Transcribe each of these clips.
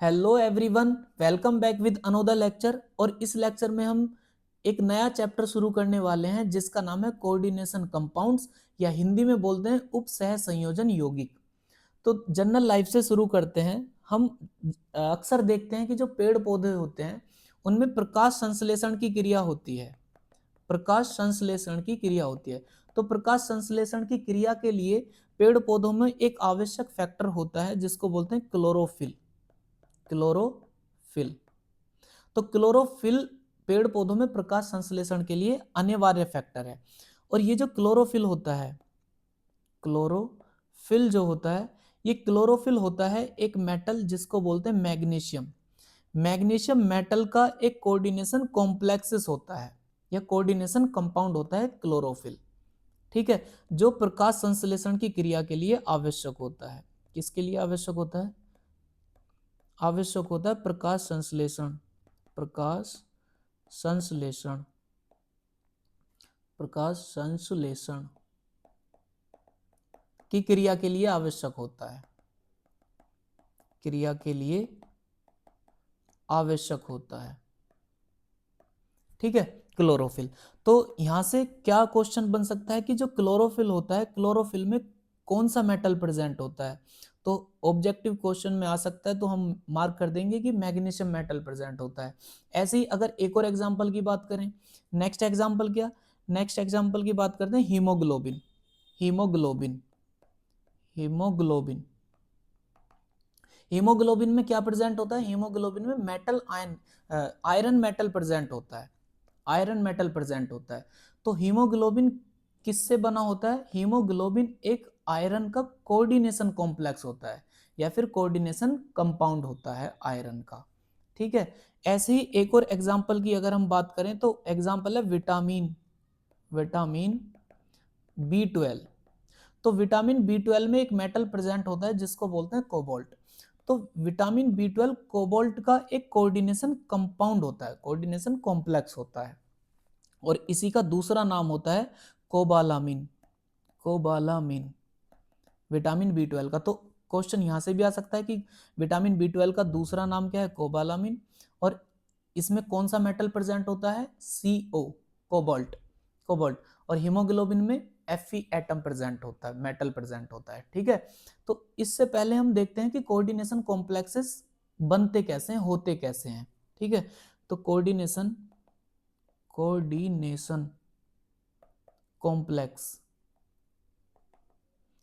Hello everyone, welcome back with another lecture. और इस lecture में हम एक नया चैप्टर शुरू करने वाले हैं जिसका नाम है कोऑर्डिनेशन कंपाउंड्स, या हिंदी में बोलते हैं उप सह संयोजन यौगिक। तो जनरल लाइफ से शुरू करते हैं। हम अक्सर देखते हैं कि जो पेड़ पौधे होते हैं उनमें प्रकाश संश्लेषण की क्रिया होती है। प्रकाश संश्लेषण की क्रिया होती है। तो प्रकाश संश्लेषण की क्रिया के लिए पेड़ पौधों में एक आवश्यक फैक्टर होता है जिसको बोलते हैं क्लोरोफिल। क्लोरोफिल। तो क्लोरोफिल पेड़ पौधों में प्रकाश संश्लेषण के लिए अनिवार्य फैक्टर है। और ये जो क्लोरोफिल होता है, क्लोरोफिल जो होता है, ये क्लोरोफिल होता है एक मेटल जिसको बोलते हैं मैग्नीशियम। मैग्नीशियम मेटल का एक कोऑर्डिनेशन कॉम्प्लेक्सेस होता है या कोऑर्डिनेशन कंपाउंड होता है क्लोरोफिल। ठीक है, जो प्रकाश संश्लेषण की क्रिया के लिए आवश्यक होता है। किसके लिए आवश्यक होता है? आवश्यक होता है प्रकाश संश्लेषण। प्रकाश संश्लेषण। प्रकाश संश्लेषण की क्रिया के लिए आवश्यक होता है। क्रिया के लिए आवश्यक होता है। ठीक है, क्लोरोफिल। तो यहां से क्या क्वेश्चन बन सकता है कि जो क्लोरोफिल होता है, क्लोरोफिल में कौन सा मेटल प्रेजेंट होता है? तो ऑब्जेक्टिव क्वेश्चन में आ सकता है, तो हम मार्क कर देंगे कि मैग्नीशियम मेटल प्रेजेंट होता है। ऐसे ही अगर एक और एग्जांपल की बात करें, नेक्स्ट एग्जांपल क्या? नेक्स्ट एग्जांपल की बात करते हैं हीमोग्लोबिन। हीमोग्लोबिन। हीमोग्लोबिन। हीमोग्लोबिन में क्या प्रेजेंट होता है? हीमोग्लोबिन में मेटल आयरन मेटल प्रेजेंट होता है। आयरन मेटल प्रेजेंट होता है। तो हीमोग्लोबिन किससे बना होता है? हीमोग्लोबिन एक आयरन का कोऑर्डिनेशन कॉम्प्लेक्स होता है या फिर कोऑर्डिनेशन कंपाउंड होता है आयरन का। ठीक है, ऐसे ही एक और एग्जांपल की अगर हम बात करें तो एग्जांपल है विटामिन। Vitamin B12। तो विटामिन B12 में एक मेटल प्रेजेंट होता है जिसको बोलते हैं कोबाल्ट। तो विटामिन B12 कोबाल्ट का एक कोऑर्डिनेशन कंपाउंड होता है, कोऑर्डिनेशन कॉम्प्लेक्स होता है। और इसी का दूसरा नाम होता है कोबालामिन। कोबालामिन विटामिन B12 का। तो क्वेश्चन यहां से भी आ सकता है कि विटामिन B12 का दूसरा नाम क्या है? कोबालामिन। और इसमें कौन सा मेटल प्रेजेंट होता है? CO, cobalt. कोबाल्ट। और हीमोग्लोबिन में Fe एटम प्रेजेंट होता है, मेटल प्रेजेंट होता है। ठीक है, तो इससे पहले हम देखते हैं कि कोऑर्डिनेशन कॉम्प्लेक्सेस बनते कैसे हैं, होते कैसे हैं। ठीक है, तो कोऑर्डिनेशन कॉम्प्लेक्स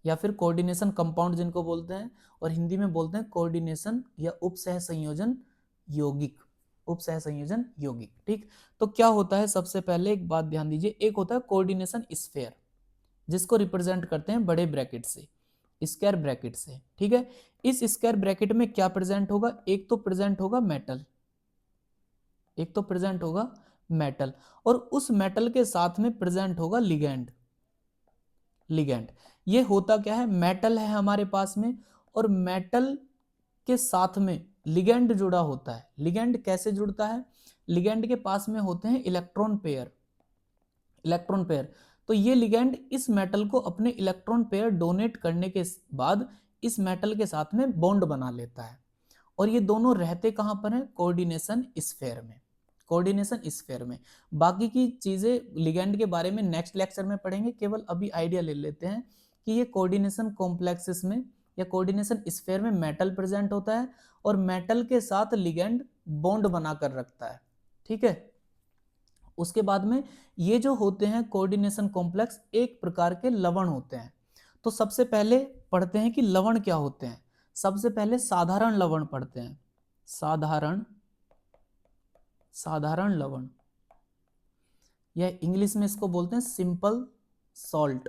या फिर कोऑर्डिनेशन कंपाउंड जिनको बोलते हैं, और हिंदी में बोलते हैं कोऑर्डिनेशन या उपसह संयोजन यौगिक। उपसह संयोजन यौगिक। ठीक, तो क्या होता है? सबसे पहले एक बात ध्यान दीजिए, एक होता है कोऑर्डिनेशन स्फीयर जिसको रिप्रेजेंट करते हैं बड़े ब्रैकेट से, स्क्वायर ब्रैकेट से। ठीक है, इस स्क्वायर ब्रैकेट में क्या प्रेजेंट होगा? एक तो प्रेजेंट होगा मेटल, एक तो प्रेजेंट होगा मेटल, और उस मेटल के साथ में प्रेजेंट होगा लिगैंड। लिगैंड ये होता क्या है? मेटल है हमारे पास में, और मेटल के साथ में लिगैंड जुड़ा होता है। लिगैंड कैसे जुड़ता है? लिगैंड के पास में होते हैं इलेक्ट्रॉन पेयर। Electron pair. तो ये लिगैंड इस मेटल को अपने इलेक्ट्रॉन पेयर डोनेट करने के बाद इस मेटल के साथ में बॉन्ड बना लेता है। और ये दोनों रहते कहां पर हैं? कोऑर्डिनेशन स्फीयर में। कोऑर्डिनेशन स्फीयर में। बाकी की चीजें लिगैंड के बारे में नेक्स्ट लेक्चर में पढ़ेंगे, केवल अभी आइडिया ले लेते हैं कि ये कोऑर्डिनेशन कॉम्प्लेक्सेस में या कोऑर्डिनेशन स्फीयर में मेटल प्रेजेंट होता है और मेटल के साथ लिगैंड बॉन्ड बनाकर रखता है। ठीक है, उसके बाद में ये जो होते हैं कोऑर्डिनेशन कॉम्प्लेक्स एक प्रकार के लवण होते हैं। तो सबसे पहले पढ़ते हैं कि लवण क्या होते हैं। सबसे पहले साधारण लवण पढ़ते हैं। साधारण साधारण लवण, या इंग्लिश में इसको बोलते हैं सिंपल सॉल्ट।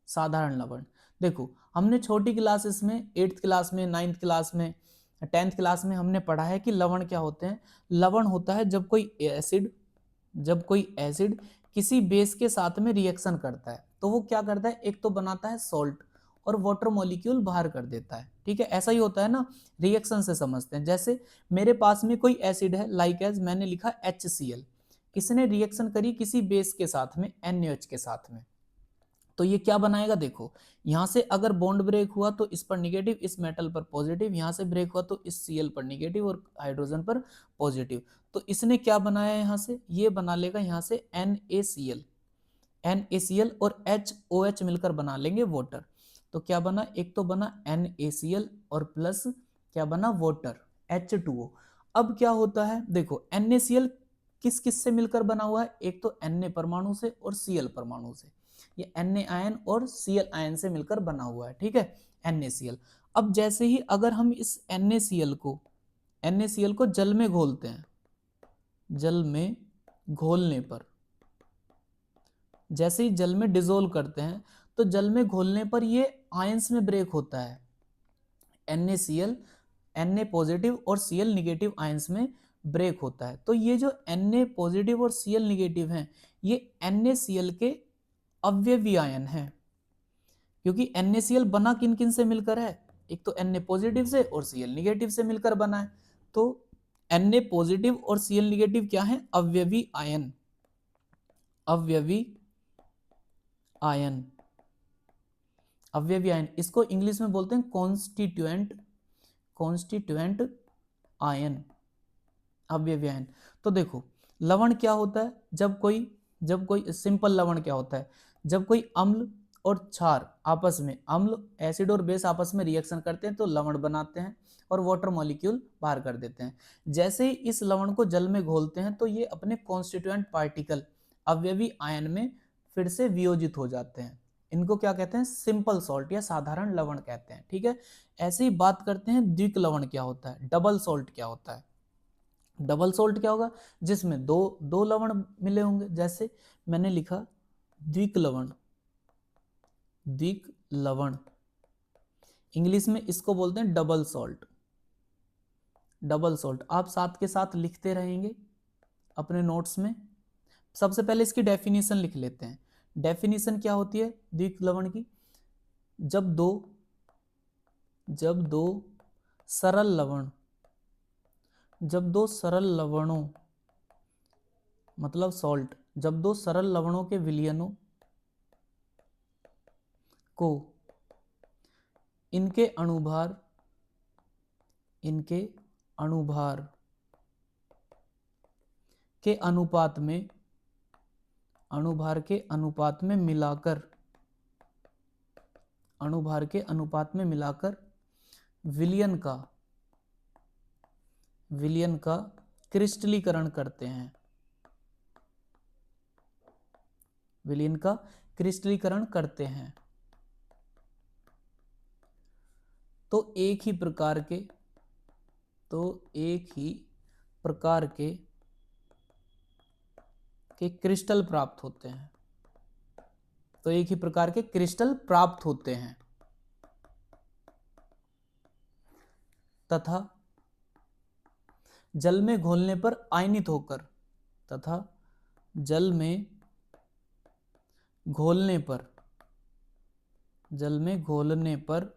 साधारण लवण। देखो, हमने छोटी क्लासेस में 8th क्लास में, 9th क्लास में, 10th क्लास में हमने पढ़ा है कि लवण क्या होते हैं। लवण होता है जब कोई एसिड किसी बेस के साथ में रिएक्शन करता है तो वो क्या करता है? एक तो बनाता है सॉल्ट और वाटर मॉलिक्यूल बाहर कर देता है। ठीक है, ऐसा ही होता है ना, रिएक्शन से समझते हैं। जैसे मेरे पास में कोई एसिड है, लाइक एज मैंने लिखा HCl, इसने रिएक्शन करी किसी बेस के साथ में, NaOH के साथ में, तो ये क्या बनाएगा, देखो यहां से अगर बॉन्ड ब्रेक हुआ तो इस पर निगेटिव, इस मेटल पर पॉजिटिव, यहां से ब्रेक हुआ तो इस Cl पर निगेटिव और हाइड्रोजन पर पॉजिटिव। तो इसने क्या बनाया, यहां से ये बना लेगा यहां से NaCl, NaCl और HOH मिलकर बना लेंगे वाटर। तो क्या बना, एक तो बना NaCl और प्लस क्या बना, वाटर H2O। अब क्या होता है, देखो NaCl किस किस से मिलकर बना हुआ है, एक तो Na परमाणु से और Cl परमाणु से, ये Na आयन और Cl आयन से मिलकर बना हुआ है, ठीक है, NaCl। अब जैसे ही अगर हम इस NaCl को जल में घोलते हैं, जल में घोलने पर, जैसे ही जल में डिसोल्व करते हैं तो जल में घोलने पर ये आयंस में ब्रेक होता है, NaCl, Na पॉजिटिव और Cl निगेटिव आयंस में ब्रेक होता है। तो ये जो Na पॉजिटिव और Cl निगेटिव हैं, ये NaCl के अवयवी आयन है, क्योंकि NaCl बना किन किन से मिलकर है, एक तो Na पॉजिटिव से और Cl निगेटिव से मिलकर बना है। तो Na पॉजिटिव और Cl निगेटिव क्या है, अवयवी आयन, अवयवी आयन, अवयवी आयन, इसको इंग्लिश में बोलते हैं कॉन्स्टिट्यूएंट, कॉन्स्टिट्यूएंट आयन, अवयवी आयन। तो देखो लवण क्या होता है, जब कोई सिंपल लवण क्या होता है, जब कोई अम्ल और क्षार आपस में, अम्ल एसिड और बेस आपस में रिएक्शन करते हैं तो लवण बनाते हैं और वाटर मॉलिक्यूल बाहर कर देते हैं। जैसे ही इस लवण को जल में घोलते हैं तो ये अपने कॉन्स्टिट्यूएंट पार्टिकल अवयवी आयन में फिर से वियोजित हो जाते हैं। इनको क्या कहते हैं, सिंपल सॉल्ट या साधारण लवण कहते हैं, ठीक है। ऐसे ही बात करते हैं द्विक लवण क्या होता है, डबल सॉल्ट क्या होता है। डबल सॉल्ट क्या होगा, जिसमें दो लवण मिले होंगे, जैसे मैंने लिखा द्विक लवण, द्विक लवण, इंग्लिश में इसको बोलते हैं डबल सॉल्ट, डबल सॉल्ट। आप साथ के साथ लिखते रहेंगे अपने नोट्स में। सबसे पहले इसकी डेफिनेशन लिख लेते हैं। डेफिनेशन क्या होती है द्विक लवण की, जब दो सरल लवण, जब दो सरल लवणों मतलब सॉल्ट, जब दो सरल लवणों के विलयनों को इनके अणुभार के अनुपात में, अणुभार के अनुपात में मिलाकर, अणुभार के अनुपात में मिलाकर विलयन का क्रिस्टलीकरण करते हैं, विलयन का क्रिस्टलीकरण करते हैं। तो एक ही प्रकार के क्रिस्टल प्राप्त होते हैं, तो एक ही प्रकार के क्रिस्टल प्राप्त होते हैं तथा जल में घोलने पर आयनित होकर, तथा जल में घोलने पर, जल में घोलने पर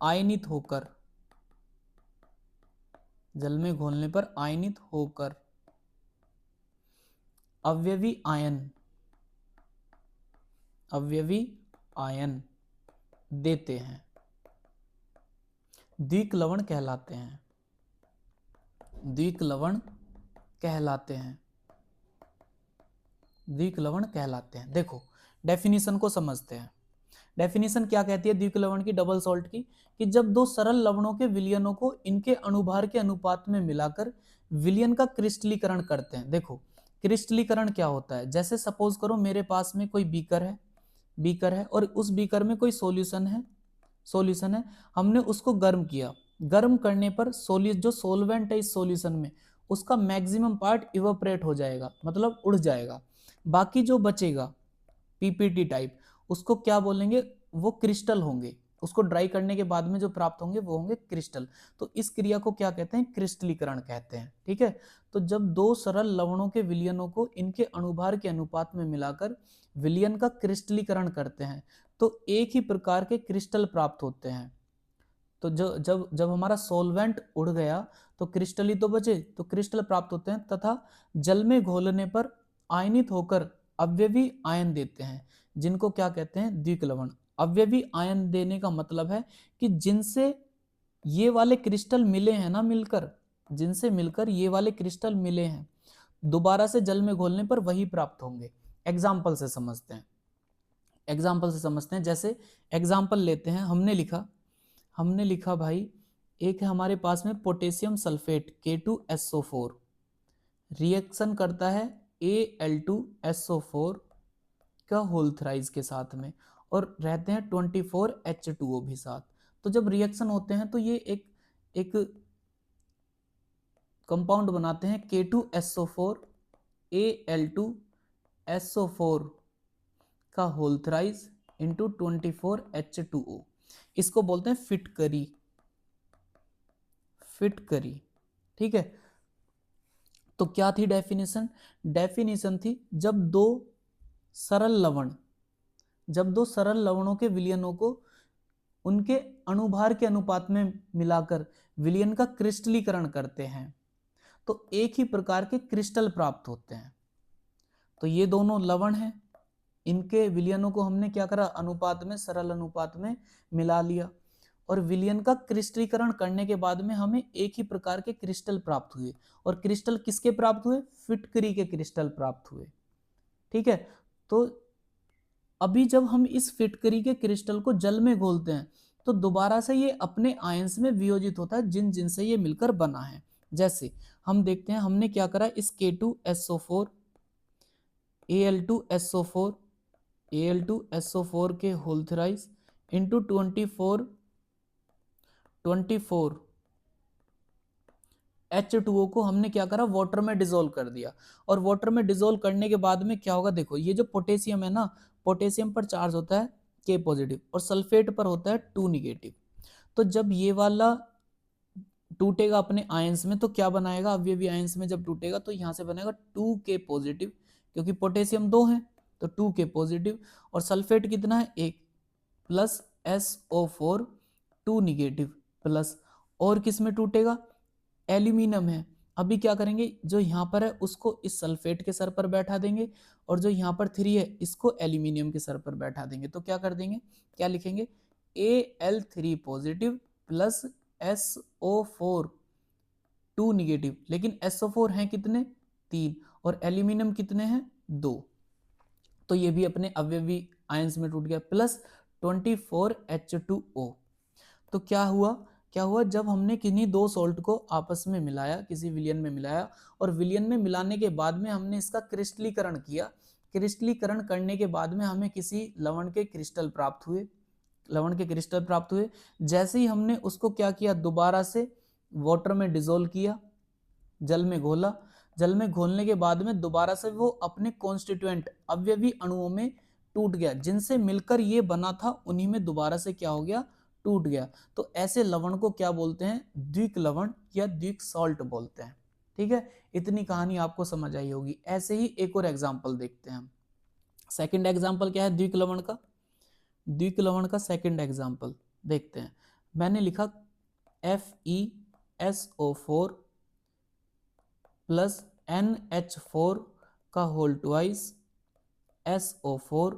आयनित होकर, जल में घोलने पर आयनित होकर अवयवी आयन देते हैं, द्विक लवण कहलाते हैं, द्विक लवण कहलाते हैं, द्विक लवण कहलाते हैं। देखो डेफिनेशन को समझते हैं। डेफिनेशन क्या कहती है द्विक लवण की, डबल सॉल्ट की, कि जब दो सरल लवणों के विलयनों को इनके अणुभार के अनुपात में मिलाकर विलयन का क्रिस्टलीकरण करते हैं। देखो क्रिस्टलीकरण क्या होता है, जैसे सपोज करो मेरे पास में कोई बीकर है और उस बीकर में कोई सॉल्यूशन है, हमने उसको गर्म किया, गर्म करने पर जो सोलवेंट है इस सॉल्यूशन में, उसका मैक्सिमम पार्ट इवेपोरेट हो जाएगा, मतलब उड़ जाएगा। बाकी जो बचेगा पीपीटी टाइप, उसको क्या बोलेंगे, वो क्रिस्टल होंगे। उसको ड्राई करने के बाद में जो प्राप्त होंगे वो होंगे क्रिस्टल। तो इस क्रिया को क्या कहते हैं, क्रिस्टलीकरण कहते हैं, ठीक है। तो जब दो सरल लवणों के विलयनों को इनके अणुभार के अनुपात में मिलाकर विलयन का क्रिस्टलीकरण करते हैं तो एक ही प्रकार के क्रिस्टल प्राप्त होते हैं। तो जब हमारा सॉल्वेंट उड़ गया तो क्रिस्टल ही तो बचे, तो क्रिस्टल प्राप्त होते हैं तथा जल में घोलने पर आयनित होकर अवयवी आयन देते हैं। जिनको क्या कहते हैं, द्विक लवण। अवयवी आयन देने का मतलब है कि जिनसे ये वाले क्रिस्टल मिले हैं ना, मिलकर, जिनसे मिलकर ये वाले क्रिस्टल मिले हैं, दोबारा से जल में घोलने पर वही प्राप्त होंगे। एग्जाम्पल से समझते हैं, एग्जाम्पल से समझते हैं। जैसे एग्जाम्पल लेते हैं, हमने लिखा भाई, एक है हमारे पास में पोटेशियम सल्फेट K2SO4 रिएक्शन करता है Al2SO4 का होल थ्राइस के साथ में, और रहते हैं 24H2O भी साथ। तो जब रिएक्शन होते हैं तो ये एक कंपाउंड बनाते हैं K2SO4 Al2SO4 का होल थ्राइस इंटू 24H2O। इसको बोलते हैं फिटकरी, फिटकरी, ठीक है। तो क्या थी डेफिनेशन? डेफिनेशन थी जब दो सरल लवणों के विलयनों को उनके अणुभार के अनुपात में मिलाकर विलयन का क्रिस्टलीकरण करते हैं तो एक ही प्रकार के क्रिस्टल प्राप्त होते हैं। तो ये दोनों लवण हैं, इनके विलयनों को हमने क्या करा, अनुपात में, सरल अनुपात में मिला लिया, और विलयन का क्रिस्टलीकरण करने के बाद में हमें एक ही प्रकार के क्रिस्टल प्राप्त हुए। और क्रिस्टल किसके प्राप्त हुए? फिटकरी के क्रिस्टल प्राप्त हुए, ठीक है। तो अभी जब हम इस फिटकरी के क्रिस्टल को जल में घोलते हैं तो दोबारा से ये अपने आयंस में वियोजित होता है जिन जिनसे ये मिलकर बना है। जैसे हम देखते हैं, हमने क्या करा, इस K2SO4 Al2SO4 के होल थ्राइस इंटू 24 H2O को हमने क्या करा, वाटर में डिसोल्व कर दिया। और वाटर में डिसोल्व करने के बाद में क्या होगा, देखो ये जो पोटेशियम है ना, पोटेशियम पर चार्ज होता है K पॉजिटिव और सल्फेट पर होता है 2 निगेटिव। तो जब ये वाला टूटेगा अपने आयंस में तो क्या बनाएगा, अवयवी आयंस में जब टूटेगा तो यहाँ से बनेगा 2K पॉजिटिव, क्योंकि पोटेशियम 2 है तो 2K पॉजिटिव, और सल्फेट कितना है 1 प्लस SO4 2 निगेटिव प्लस, और किस में टूटेगा, एल्यूमिनियम है। अभी क्या करेंगे, जो यहाँ पर है उसको इस सल्फेट के सर पर बैठा देंगे, और जो यहाँ पर 3 है इसको एल्यूमिनियम के सर पर बैठा देंगे। तो क्या कर देंगे, क्या लिखेंगे, Al3 positive plus SO4 2 negative, लेकिन SO4 हैं कितने, 3, और एल्यूमिनियम कितने हैं, 2। तो ये भी अपने अवयवी आयंस में टूट गया, प्लस 24H2O। तो क्या हुआ, जब हमने किन्हीं दो सॉल्ट को आपस में मिलाया, किसी विलयन में मिलाया, और विलयन में मिलाने के बाद में हमने इसका क्रिस्टलीकरण किया, क्रिस्टलीकरण करने के बाद में हमें किसी लवण के क्रिस्टल प्राप्त हुए, जैसे ही हमने उसको क्या किया, दोबारा से वाटर में डिसोल्व किया, जल में घोला, जल में घोलने के बाद में दोबारा से वो अपने कॉन्स्टिट्यूएंट अवयवी अणुओं में टूट गया, जिनसे मिलकर ये बना था उन्हीं में दोबारा से क्या हो गया, टूट गया। तो ऐसे लवण को क्या बोलते हैं, द्विक लवण या द्विक सॉल्ट बोलते हैं, ठीक है। इतनी कहानी आपको समझ आई होगी। ऐसे ही एक और एग्जाम्पल देखते हैं हम। सेकंड एग्जाम्पल क्या है द्विक लवण का, सेकंड एग्जाम्पल देखते हैं। मैंने लिखा FeSO4 प्लस NH4 का whole twice SO4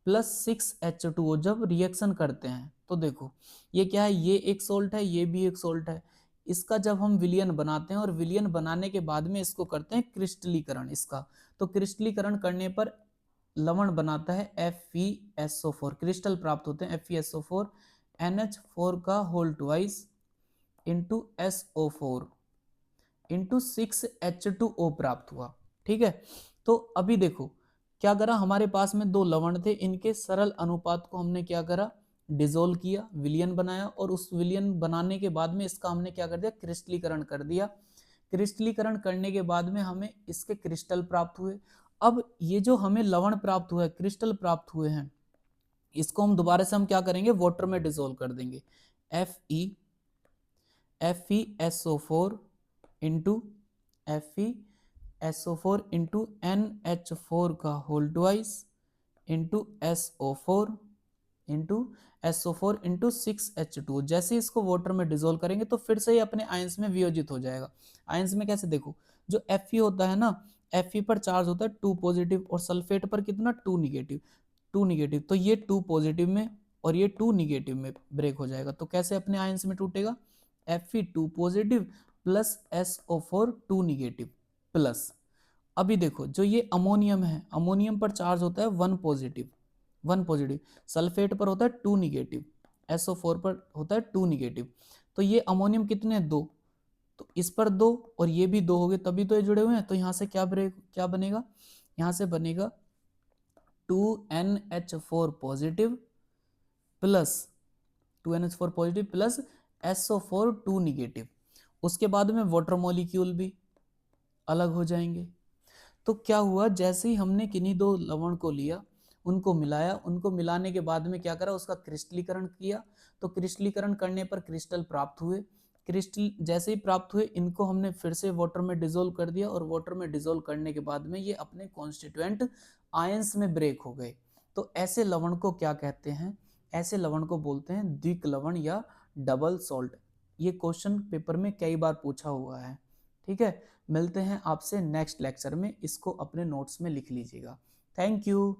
plus 6H2O जब रिएक्शन करते हैं तो देखो ये क्या है, ये एक सोल्ट है, ये भी एक सोल्ट है। इसका जब हम विलयन बनाते हैं और विलयन बनाने के बाद में इसको करते हैं क्रिस्टलीकरण इसका, तो क्रिस्टलीकरण करने पर लवण बनाता है FeSO4, क्रिस्टल प्राप्त होते हैं FeSO4 NH4 का whole twice into SO4 into 6H2O प्राप्त हुआ, ठीक है। तो अभी देखो क्या करा, हमारे पास में दो लवण थे, इनके सरल अनुपात को हमने क्या करा, डिसोल्व किया, विलयन बनाया, और उस विलयन बनाने के बाद में इसका हमने क्या कर दिया, क्रिस्टलीकरण कर दिया। क्रिस्टलीकरण करने के बाद में हमें इसके क्रिस्टल प्राप्त हुए। अब ये जो हमें लवण प्राप्त हुआ है, क्रिस्टल प्राप्त हुए हैं, इसको हम दोबारा से हम क्या करेंगे, वाटर में डिसोल्व कर देंगे। FeSO4 into FeSO4 into NH4 का whole twice into SO4 into 6H2। जैसे इसको वाटर में डिसोल्व करेंगे तो फिर से ही अपने आयंस में वियोजित हो जाएगा। आयंस में कैसे, देखो जो Fe होता है ना, Fe पर चार्ज होता है 2 पॉजिटिव और सल्फेट पर कितना 2 निगेटिव। 2 निगेटिव, तो ये 2 पॉजिटिव में और ये 2 निगेटिव में ब्रेक हो जाएगा। तो कैसे अपने आयंस में टूटेगा, Fe2 positive plus SO4 2 negative plus, अभी देखो जो ये अमोनियम है, अमोनियम पर चार्ज होता है 1 पॉजिटिव, 1 पॉजिटिव, सल्फेट पर होता है 2 निगेटिव, SO4 पर होता है 2 निगेटिव। तो ये अमोनियम कितने हैं, 2, तो इस पर 2 और ये भी 2 हो गए, तभी तो ये जुड़े हुए हैं। तो यहाँ से क्या बनेगा, यहाँ से बनेगा 2NH4 positive plus 2NH4 positive plus SO4 2 negative. उसके बाद में वाटर मॉलिक्यूल भी अलग हो जाएंगे। तो क्या हुआ, जैसे ही हमने किन्हीं दो लवण को लिया, उनको मिलाया, उनको मिलाने के बाद में क्या करा, उसका क्रिस्टलीकरण किया। तो क्रिस्टलीकरण करने पर क्रिस्टल प्राप्त हुए। क्रिस्टल जैसे ही प्राप्त हुए, इनको हमने फिर से वाटर में डिसोल्व कर दिया और वाटर में डिसोल्व करने के बाद में ये अपने कॉन्स्टिट्यूएंट आयंस में ब्रेक हो गए। तो ऐसे लवण को क्या कहते हैं, ऐसे लवण को बोलते हैं द्विक लवण या डबल सॉल्ट। ये क्वेश्चन पेपर में कई बार पूछा हुआ है। ठीक है, मिलते हैं आपसे नेक्स्ट लेक्चर में, इसको अपने नोट्स में लिख लीजिएगा। Thank you.